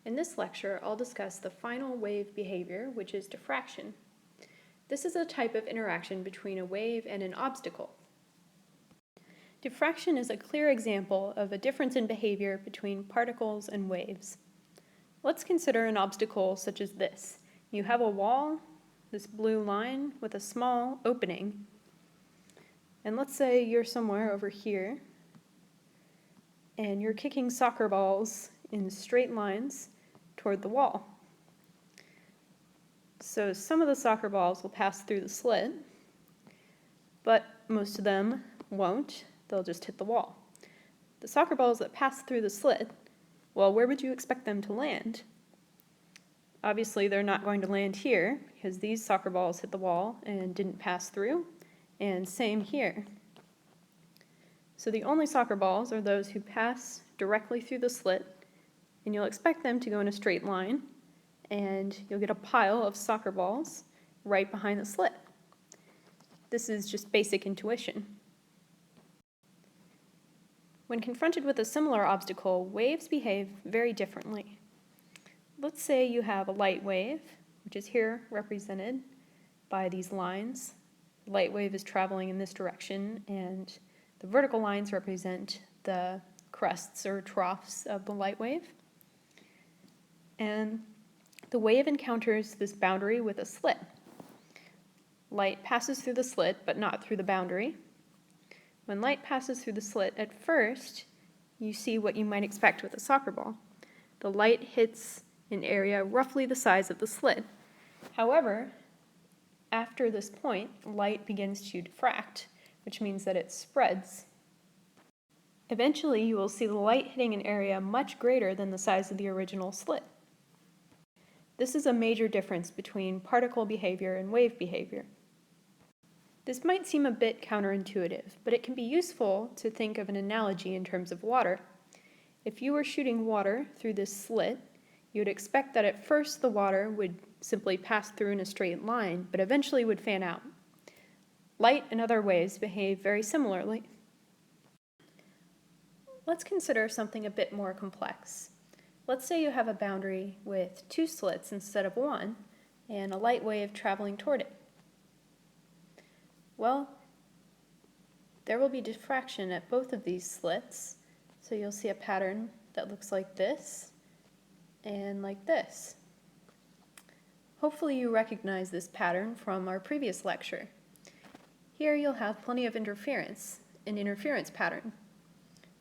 In this lecture, I'll discuss the final wave behavior, which is diffraction. This is a type of interaction between a wave and an obstacle. Diffraction is a clear example of a difference in behavior between particles and waves. Let's consider an obstacle such as this. You have a wall, this blue line, with a small opening. And let's say you're somewhere over here, and you're kicking soccer balls in straight lines toward the wall. So some of the soccer balls will pass through the slit, but most of them won't. They'll just hit the wall. The soccer balls that pass through the slit, well, where would you expect them to land? Obviously, they're not going to land here because these soccer balls hit the wall and didn't pass through, and same here. So the only soccer balls are those who pass directly through the slit, and you'll expect them to go in a straight line, and you'll get a pile of soccer balls right behind the slit. This is just basic intuition. When confronted with a similar obstacle, waves behave very differently. Let's say you have a light wave, which is here represented by these lines. The light wave is traveling in this direction, and the vertical lines represent the crests or troughs of the light wave. And the wave encounters this boundary with a slit. Light passes through the slit, but not through the boundary. When light passes through the slit, at first, you see what you might expect with a soccer ball. The light hits an area roughly the size of the slit. However, after this point, light begins to diffract, which means that it spreads. Eventually, you will see the light hitting an area much greater than the size of the original slit. This is a major difference between particle behavior and wave behavior. This might seem a bit counterintuitive, but it can be useful to think of an analogy in terms of water. If you were shooting water through this slit, you would expect that at first the water would simply pass through in a straight line, but eventually would fan out. Light and other waves behave very similarly. Let's consider something a bit more complex. Let's say you have a boundary with two slits instead of one, and a light wave traveling toward it. Well, there will be diffraction at both of these slits, so you'll see a pattern that looks like this and like this. Hopefully you recognize this pattern from our previous lecture. Here you'll have plenty of interference, an interference pattern.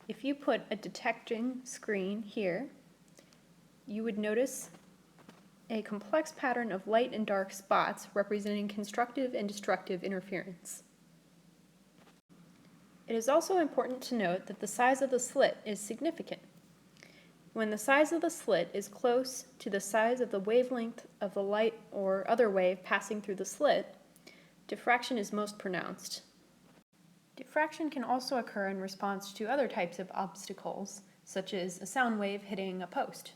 If you put a detecting screen here, you would notice a complex pattern of light and dark spots representing constructive and destructive interference. It is also important to note that the size of the slit is significant. When the size of the slit is close to the size of the wavelength of the light or other wave passing through the slit, diffraction is most pronounced. Diffraction can also occur in response to other types of obstacles, such as a sound wave hitting a post.